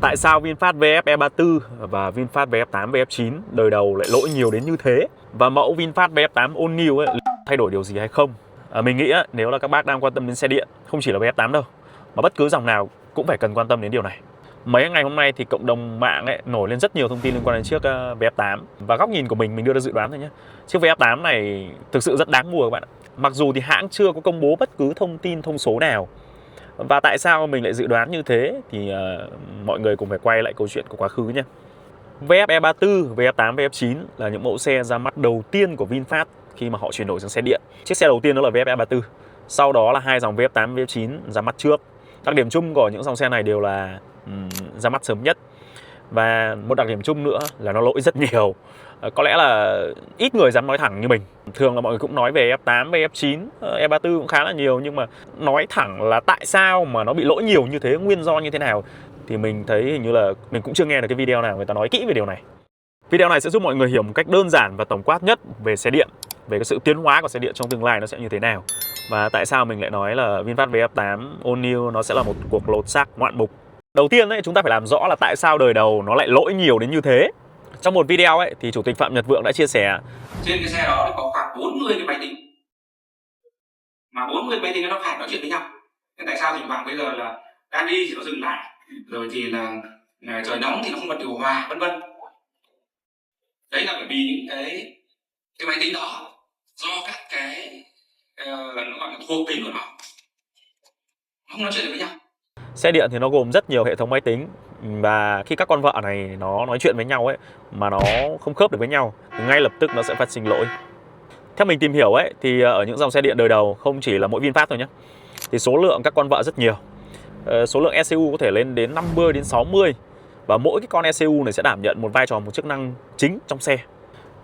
Tại sao VinFast VF E34 và VinFast VF8 VF9 đời đầu lại lỗi nhiều đến như thế? Và mẫu VinFast VF8 All New ấy thay đổi điều gì hay không? Mình nghĩ nếu là các bác đang quan tâm đến xe điện, không chỉ là VF8 đâu, mà bất cứ dòng nào cũng phải cần quan tâm đến điều này. Mấy ngày hôm nay thì cộng đồng mạng nổi lên rất nhiều thông tin liên quan đến chiếc VF8. Và góc nhìn của mình đưa ra dự đoán thôi nhé. Chiếc VF8 này thực sự rất đáng mua các bạn ạ. Mặc dù thì hãng chưa có công bố bất cứ thông tin thông số nào. Và tại sao mình lại dự đoán như thế thì mọi người cùng phải quay lại câu chuyện của quá khứ nhé. VF E34, VF8, VF9 là những mẫu xe ra mắt đầu tiên của VinFast khi mà họ chuyển đổi sang xe điện. Chiếc xe đầu tiên đó là VF E34. Sau đó là hai dòng VF8, VF9 ra mắt trước. Đặc điểm chung của những dòng xe này đều là ra mắt sớm nhất. Và một đặc điểm chung nữa là nó lỗi rất nhiều. Có lẽ là ít người dám nói thẳng như mình. Thường là mọi người cũng nói về F8, F9, E34 cũng khá là nhiều. Nhưng mà nói thẳng là tại sao mà nó bị lỗi nhiều như thế, nguyên do như thế nào, thì mình thấy hình như là mình cũng chưa nghe được cái video nào người ta nói kỹ về điều này. Video này sẽ giúp mọi người hiểu một cách đơn giản và tổng quát nhất về xe điện, về cái sự tiến hóa của xe điện trong tương lai nó sẽ như thế nào. Và tại sao mình lại nói là VinFast VF8 All New nó sẽ là một cuộc lột xác ngoạn mục. Đầu tiên chúng ta phải làm rõ là tại sao đời đầu nó lại lỗi nhiều đến như thế. Trong một video thì Chủ tịch Phạm Nhật Vượng đã chia sẻ trên cái xe đó có khoảng 40 cái máy tính, mà 40 máy tính nó phải nói chuyện với nhau. Thế tại sao thỉnh thoảng bây giờ là đang đi thì nó dừng lại, rồi thì là trời nóng thì nó không bật điều hòa, vân vân. Đấy là bởi vì những cái máy tính đó do các cái nó gọi là thuộc tính của nó không nói chuyện được với nhau. Xe điện thì nó gồm rất nhiều hệ thống máy tính, và khi các con vợ này nó nói chuyện với nhau mà nó không khớp được với nhau thì ngay lập tức nó sẽ phát sinh lỗi. Theo mình tìm hiểu thì ở những dòng xe điện đời đầu, không chỉ là mỗi VinFast thôi nhé, thì số lượng các con vợ rất nhiều. Số lượng ECU có thể lên đến 50 đến 60, và mỗi cái con ECU này sẽ đảm nhận một vai trò, một chức năng chính trong xe.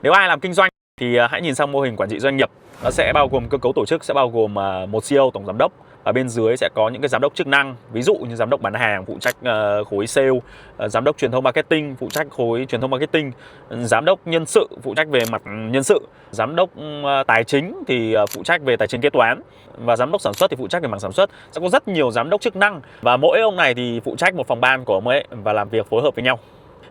Nếu ai làm kinh doanh thì hãy nhìn sang mô hình quản trị doanh nghiệp. Nó sẽ bao gồm cơ cấu tổ chức, sẽ bao gồm một CEO, tổng giám đốc. Ở bên dưới sẽ có những cái giám đốc chức năng, ví dụ như giám đốc bán hàng phụ trách khối sale, giám đốc truyền thông marketing phụ trách khối truyền thông marketing, giám đốc nhân sự phụ trách về mặt nhân sự, giám đốc tài chính thì phụ trách về tài chính kế toán, và giám đốc sản xuất thì phụ trách về mảng sản xuất. Sẽ có rất nhiều giám đốc chức năng, và mỗi ông này thì phụ trách một phòng ban của ông ấy và làm việc phối hợp với nhau.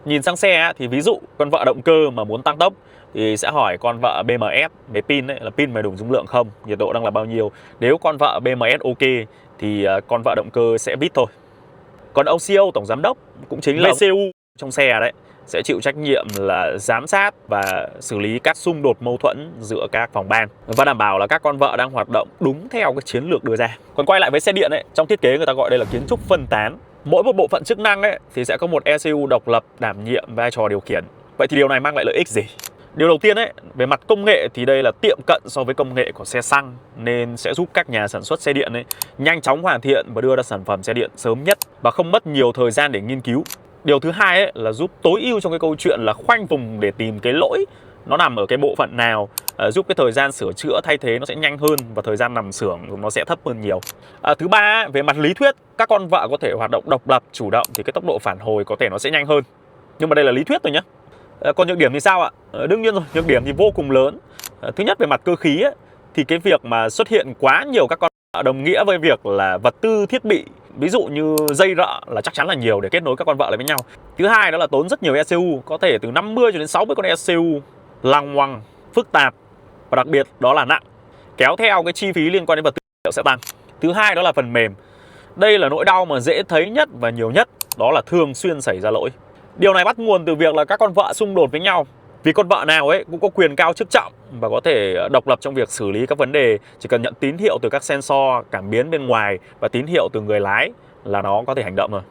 Nhìn sang xe thì ví dụ con vợ động cơ mà muốn tăng tốc thì sẽ hỏi con vợ BMS về pin là pin mày đủ dung lượng không, nhiệt độ đang là bao nhiêu. Nếu con vợ BMS ok thì con vợ động cơ sẽ vít thôi. Còn ông CEO, tổng giám đốc cũng chính là VCU trong xe đấy, sẽ chịu trách nhiệm là giám sát và xử lý các xung đột mâu thuẫn giữa các phòng ban, và đảm bảo là các con vợ đang hoạt động đúng theo cái chiến lược đưa ra. Còn quay lại với xe điện trong thiết kế người ta gọi đây là kiến trúc phân tán. Mỗi một bộ phận chức năng thì sẽ có một ECU độc lập đảm nhiệm vai trò điều khiển. Vậy thì điều này mang lại lợi ích gì? Điều đầu tiên về mặt công nghệ thì đây là tiệm cận so với công nghệ của xe xăng, nên sẽ giúp các nhà sản xuất xe điện nhanh chóng hoàn thiện và đưa ra sản phẩm xe điện sớm nhất và không mất nhiều thời gian để nghiên cứu. Điều thứ hai là giúp tối ưu trong cái câu chuyện là khoanh vùng để tìm cái lỗi nó nằm ở cái bộ phận nào, giúp cái thời gian sửa chữa thay thế nó sẽ nhanh hơn và thời gian nằm xưởng nó sẽ thấp hơn nhiều. Thứ ba, về mặt lý thuyết, các con vợ có thể hoạt động độc lập, chủ động thì cái tốc độ phản hồi có thể nó sẽ nhanh hơn. Nhưng mà đây là lý thuyết thôi nhé. Còn nhược điểm thì sao ạ? Đương nhiên rồi, nhược điểm thì vô cùng lớn. Thứ nhất, về mặt cơ khí thì cái việc mà xuất hiện quá nhiều các con vợ đồng nghĩa với việc là vật tư thiết bị, ví dụ như dây rợ là chắc chắn là nhiều để kết nối các con vợ lại với nhau. Thứ hai đó là tốn rất nhiều ECU, có thể từ 50 cho đến 60 con ECU, lằng ngoằng, phức tạp, và đặc biệt đó là nặng, kéo theo cái chi phí liên quan đến vật tư sẽ tăng. Thứ hai đó là phần mềm. Đây là nỗi đau mà dễ thấy nhất và nhiều nhất, đó là thường xuyên xảy ra lỗi. Điều này bắt nguồn từ việc là các con vợ xung đột với nhau. Vì con vợ nào cũng có quyền cao chức trọng và có thể độc lập trong việc xử lý các vấn đề, chỉ cần nhận tín hiệu từ các sensor, cảm biến bên ngoài và tín hiệu từ người lái là nó có thể hành động rồi.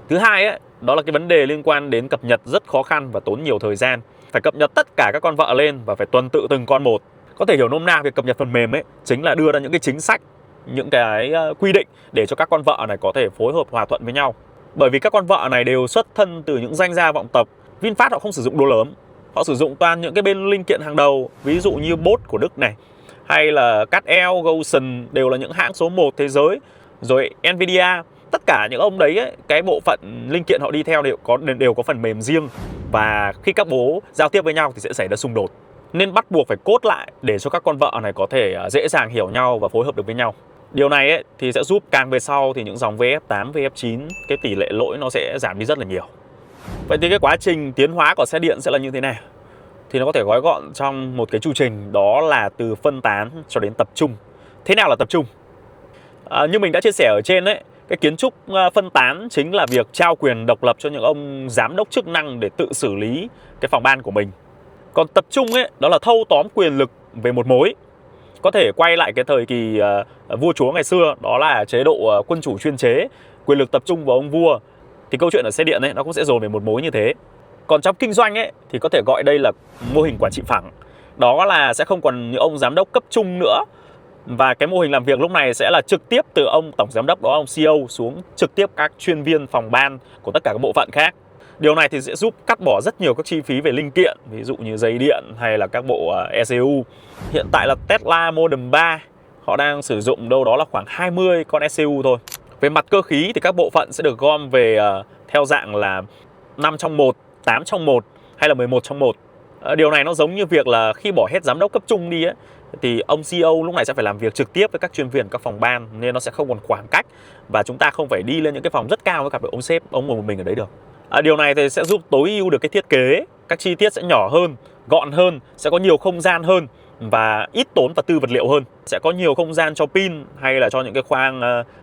Thứ hai đó là cái vấn đề liên quan đến cập nhật rất khó khăn và tốn nhiều thời gian. Phải cập nhật tất cả các con vợ lên và phải tuần tự từng con một. Có thể hiểu nôm na việc cập nhật phần mềm chính là đưa ra những cái chính sách, những cái quy định để cho các con vợ này có thể phối hợp hòa thuận với nhau. Bởi vì các con vợ này đều xuất thân từ những danh gia vọng tộc. VinFast họ không sử dụng đồ lớn, họ sử dụng toàn những cái bên linh kiện hàng đầu, ví dụ như Bosch của Đức này, hay là CATL, Gotion đều là những hãng số 1 thế giới, rồi Nvidia. Tất cả những ông đấy cái bộ phận linh kiện họ đi theo đều có phần mềm riêng, và khi các bố giao tiếp với nhau thì sẽ xảy ra xung đột, nên bắt buộc phải code lại để cho các con vợ này có thể dễ dàng hiểu nhau và phối hợp được với nhau. Điều này ấy, thì sẽ giúp càng về sau thì những dòng VF8, VF9 cái tỷ lệ lỗi nó sẽ giảm đi rất là nhiều. Vậy thì cái quá trình tiến hóa của xe điện sẽ là như thế nào? Thì nó có thể gói gọn trong một cái chu trình, đó là từ phân tán cho đến tập trung. Thế nào là tập trung? Như mình đã chia sẻ ở trên đấy, cái kiến trúc phân tán chính là việc trao quyền độc lập cho những ông giám đốc chức năng để tự xử lý cái phòng ban của mình. Còn tập trung ấy, đó là thâu tóm quyền lực về một mối. Có thể quay lại cái thời kỳ vua chúa ngày xưa, đó là chế độ quân chủ chuyên chế, quyền lực tập trung vào ông vua. Thì câu chuyện ở xe điện ấy, nó cũng sẽ dồn về một mối như thế. Còn trong kinh doanh ấy, thì có thể gọi đây là mô hình quản trị phẳng. Đó là sẽ không còn những ông giám đốc cấp trung nữa. Và cái mô hình làm việc lúc này sẽ là trực tiếp từ ông tổng giám đốc, đó ông CEO, xuống trực tiếp các chuyên viên phòng ban của tất cả các bộ phận khác. Điều này thì sẽ giúp cắt bỏ rất nhiều các chi phí về linh kiện, ví dụ như dây điện hay là các bộ ECU. Hiện tại là Tesla Model 3 họ đang sử dụng đâu đó là khoảng 20 con ECU thôi. Về mặt cơ khí thì các bộ phận sẽ được gom về theo dạng là 5 trong 1, 8 trong 1 hay là 11 trong 1. Điều này nó giống như việc là khi bỏ hết giám đốc cấp trung đi ấy, thì ông CEO lúc này sẽ phải làm việc trực tiếp với các chuyên viên, các phòng ban, nên nó sẽ không còn khoảng cách và chúng ta không phải đi lên những cái phòng rất cao với gặp được ông sếp, ông ngồi một mình ở đấy được. Điều này thì sẽ giúp tối ưu được cái thiết kế, các chi tiết sẽ nhỏ hơn, gọn hơn, sẽ có nhiều không gian hơn và ít tốn vật tư vật liệu hơn. Sẽ có nhiều không gian cho pin hay là cho những cái khoang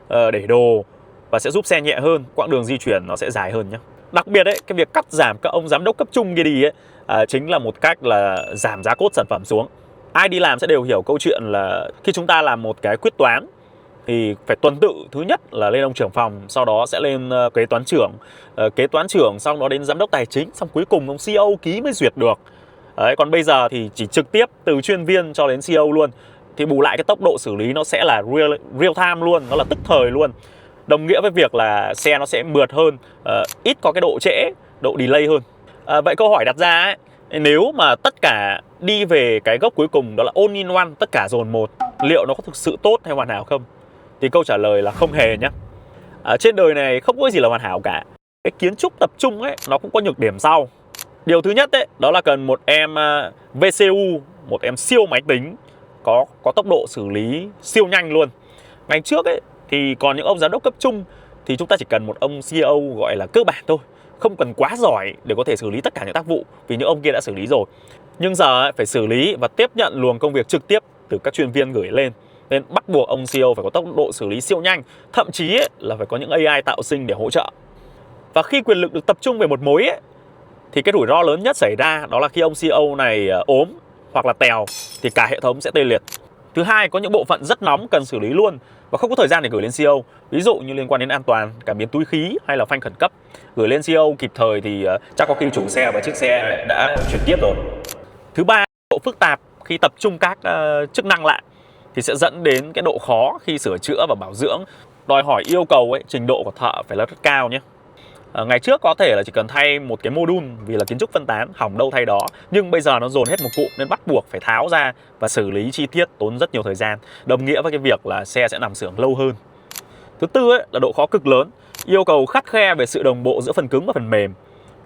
để đồ và sẽ giúp xe nhẹ hơn, quãng đường di chuyển nó sẽ dài hơn nhé. Đặc biệt ấy, cái việc cắt giảm các ông giám đốc cấp trung kia đi ấy, chính là một cách là giảm giá cốt sản phẩm xuống. Ai đi làm sẽ đều hiểu câu chuyện là khi chúng ta làm một cái quyết toán thì phải tuần tự, thứ nhất là lên ông trưởng phòng, sau đó sẽ lên kế toán trưởng, xong đó đến giám đốc tài chính, xong cuối cùng ông CEO ký mới duyệt được. Đấy, còn bây giờ thì chỉ trực tiếp từ chuyên viên cho đến CEO luôn. Thì bù lại cái tốc độ xử lý nó sẽ là real time luôn, nó là tức thời luôn. Đồng nghĩa với việc là xe nó sẽ mượt hơn, ít có cái độ trễ, độ delay hơn. Vậy câu hỏi đặt ra ấy, nếu mà tất cả đi về cái gốc cuối cùng, đó là all in one, tất cả dồn một, liệu nó có thực sự tốt hay hoàn hảo không? Thì câu trả lời là không hề nhé. Trên đời này không có gì là hoàn hảo cả. Cái kiến trúc tập trung ấy, nó cũng có nhược điểm sau. Điều thứ nhất ấy, đó là cần một em VCU, một em siêu máy tính, có tốc độ xử lý siêu nhanh luôn. Ngày trước ấy, thì còn những ông giám đốc cấp trung thì chúng ta chỉ cần một ông CEO gọi là cơ bản thôi, không cần quá giỏi để có thể xử lý tất cả những tác vụ, vì những ông kia đã xử lý rồi. Nhưng giờ ấy, phải xử lý và tiếp nhận luồng công việc trực tiếp từ các chuyên viên gửi lên, nên bắt buộc ông CEO phải có tốc độ xử lý siêu nhanh, thậm chí ấy, là phải có những AI tạo sinh để hỗ trợ. Và khi quyền lực được tập trung về một mối ấy, thì cái rủi ro lớn nhất xảy ra đó là khi ông CEO này ốm hoặc là tèo thì cả hệ thống sẽ tê liệt. Thứ hai, có những bộ phận rất nóng cần xử lý luôn và không có thời gian để gửi lên CEO. Ví dụ như liên quan đến an toàn, cảm biến túi khí hay là phanh khẩn cấp. Gửi lên CEO kịp thời thì chắc có khi chủ xe và chiếc xe đã chuyển tiếp rồi. Thứ ba, độ phức tạp khi tập trung các chức năng lại thì sẽ dẫn đến cái độ khó khi sửa chữa và bảo dưỡng. Đòi hỏi yêu cầu ấy, trình độ của thợ phải là rất cao nhé. Ngày trước có thể là chỉ cần thay một cái module vì là kiến trúc phân tán, hỏng đâu thay đó. Nhưng bây giờ nó dồn hết một cụm nên bắt buộc phải tháo ra và xử lý chi tiết, tốn rất nhiều thời gian, đồng nghĩa với cái việc là xe sẽ nằm xưởng lâu hơn. Thứ tư ấy, là độ khó cực lớn, yêu cầu khắt khe về sự đồng bộ giữa phần cứng và phần mềm.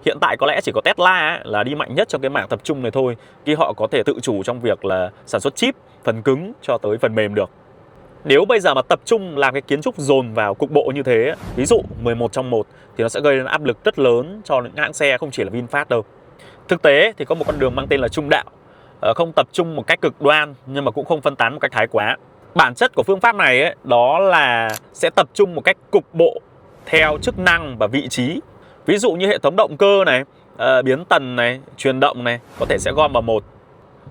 Hiện tại có lẽ chỉ có Tesla ấy, là đi mạnh nhất trong cái mảng tập trung này thôi, khi họ có thể tự chủ trong việc là sản xuất chip, phần cứng cho tới phần mềm được. Nếu bây giờ mà tập trung làm cái kiến trúc dồn vào cục bộ như thế, ví dụ 11 trong 1, thì nó sẽ gây nên áp lực rất lớn cho những hãng xe, không chỉ là VinFast đâu. Thực tế thì có một con đường mang tên là trung đạo, không tập trung một cách cực đoan nhưng mà cũng không phân tán một cách thái quá. Bản chất của phương pháp này ấy, đó là sẽ tập trung một cách cục bộ theo chức năng và vị trí. Ví dụ như hệ thống động cơ này, biến tần này, truyền động này có thể sẽ gom vào một.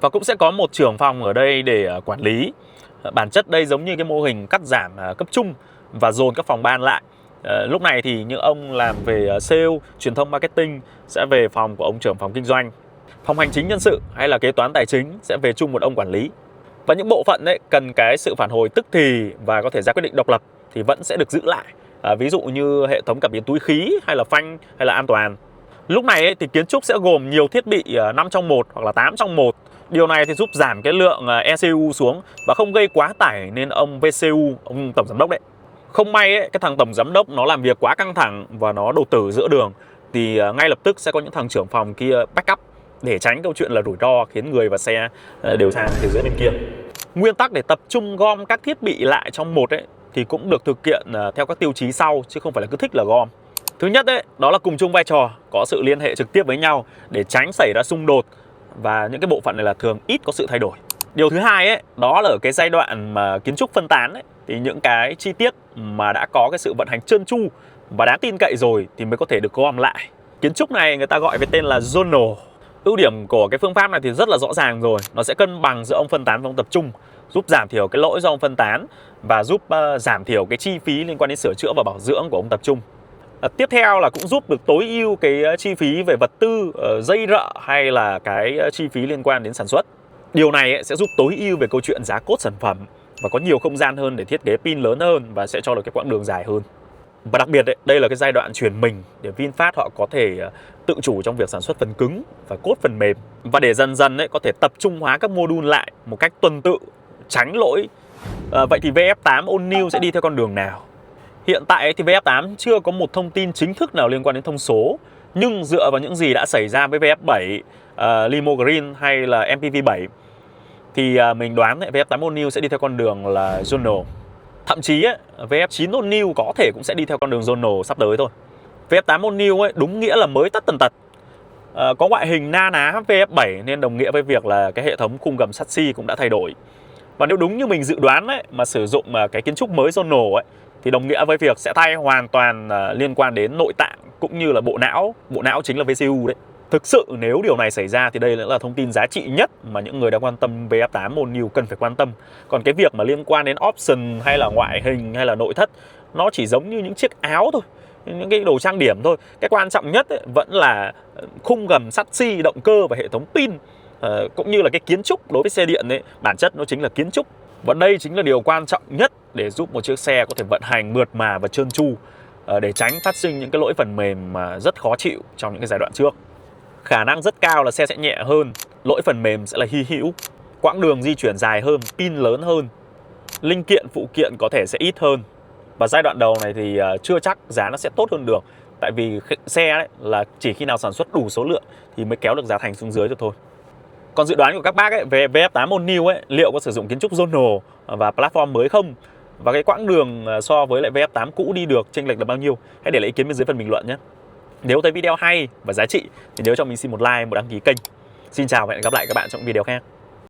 Và cũng sẽ có một trưởng phòng ở đây để quản lý. Bản chất đây giống như cái mô hình cắt giảm cấp trung và dồn các phòng ban lại. Lúc này thì những ông làm về sale, truyền thông marketing sẽ về phòng của ông trưởng phòng kinh doanh. Phòng hành chính nhân sự hay là kế toán tài chính sẽ về chung một ông quản lý. Và những bộ phận ấy cần cái sự phản hồi tức thì và có thể ra quyết định độc lập thì vẫn sẽ được giữ lại. Ví dụ như hệ thống cảm biến túi khí hay là phanh hay là an toàn. Lúc này ấy, thì kiến trúc sẽ gồm nhiều thiết bị 5 trong 1 hoặc là 8 trong 1. Điều này thì giúp giảm cái lượng ECU xuống và không gây quá tải nên ông VCU, ông tổng giám đốc đấy. Không may ấy, cái thằng tổng giám đốc nó làm việc quá căng thẳng và nó đột tử giữa đường thì ngay lập tức sẽ có những thằng trưởng phòng kia backup để tránh câu chuyện là rủi ro khiến người và xe đều sang thế giới bên kia. Nguyên tắc để tập trung gom các thiết bị lại trong một ấy thì cũng được thực hiện theo các tiêu chí sau, chứ không phải là cứ thích là gom. Thứ nhất ấy, đó là cùng chung vai trò, có sự liên hệ trực tiếp với nhau để tránh xảy ra xung đột, và những cái bộ phận này là thường ít có sự thay đổi. Điều thứ hai ấy, đó là ở cái giai đoạn mà kiến trúc phân tán ấy, thì những cái chi tiết mà đã có cái sự vận hành trơn tru và đáng tin cậy rồi thì mới có thể được gom lại. Kiến trúc này người ta gọi với tên là zonal. Ưu điểm của cái phương pháp này thì rất là rõ ràng rồi, nó sẽ cân bằng giữa ông phân tán và ông tập trung, giúp giảm thiểu cái lỗi do ông phân tán và giúp giảm thiểu cái chi phí liên quan đến sửa chữa và bảo dưỡng của ông tập trung. Tiếp theo là cũng giúp được tối ưu cái chi phí về vật tư, dây rợ hay là cái chi phí liên quan đến sản xuất. Điều này sẽ giúp tối ưu về câu chuyện giá cốt sản phẩm và có nhiều không gian hơn để thiết kế pin lớn hơn và sẽ cho được cái quãng đường dài hơn. Và đặc biệt đây là cái giai đoạn chuyển mình để VinFast họ có thể tự chủ trong việc sản xuất phần cứng và cốt phần mềm, và để dần dần có thể tập trung hóa các module lại một cách tuần tự, tránh lỗi. Vậy thì VF8 All New sẽ đi theo con đường nào? Hiện tại thì VF8 chưa có một thông tin chính thức nào liên quan đến thông số, nhưng dựa vào những gì đã xảy ra với VF7, Limo Green hay là MPV7 thì mình đoán VF8 All New sẽ đi theo con đường là zonal. Thậm chí VF9 All New có thể cũng sẽ đi theo con đường zonal sắp tới thôi. VF8 All New đúng nghĩa là mới tất tần tật. Có ngoại hình na ná VF7 nên đồng nghĩa với việc là cái hệ thống khung gầm chassis cũng đã thay đổi. Và nếu đúng như mình dự đoán mà sử dụng cái kiến trúc mới zonal thì đồng nghĩa với việc sẽ thay hoàn toàn liên quan đến nội tạng cũng như là bộ não. Bộ não chính là VCU đấy. Thực sự nếu điều này xảy ra thì đây là thông tin giá trị nhất mà những người đang quan tâm VF8 All New cần phải quan tâm. Còn cái việc mà liên quan đến option hay là ngoại hình hay là nội thất, nó chỉ giống như những chiếc áo thôi, những cái đồ trang điểm thôi. Cái quan trọng nhất vẫn là khung gầm chassis, động cơ và hệ thống pin, cũng như là cái kiến trúc. Đối với xe điện bản chất nó chính là kiến trúc. Và đây chính là điều quan trọng nhất để giúp một chiếc xe có thể vận hành mượt mà và trơn tru, để tránh phát sinh những cái lỗi phần mềm mà rất khó chịu trong những cái giai đoạn trước. Khả năng rất cao là xe sẽ nhẹ hơn, lỗi phần mềm sẽ là hy hữu, quãng đường di chuyển dài hơn, pin lớn hơn, linh kiện phụ kiện có thể sẽ ít hơn. Và giai đoạn đầu này thì chưa chắc giá nó sẽ tốt hơn được, tại vì xe là chỉ khi nào sản xuất đủ số lượng thì mới kéo được giá thành xuống dưới được thôi. Còn dự đoán của các bác về VF8 All New liệu có sử dụng kiến trúc zonal và platform mới không? Và cái quãng đường so với lại VF8 cũ đi được chênh lệch là bao nhiêu? Hãy để lại ý kiến bên dưới phần bình luận nhé. Nếu thấy video hay và giá trị thì nhớ cho mình xin một like, một đăng ký kênh. Xin chào và hẹn gặp lại các bạn trong video khác.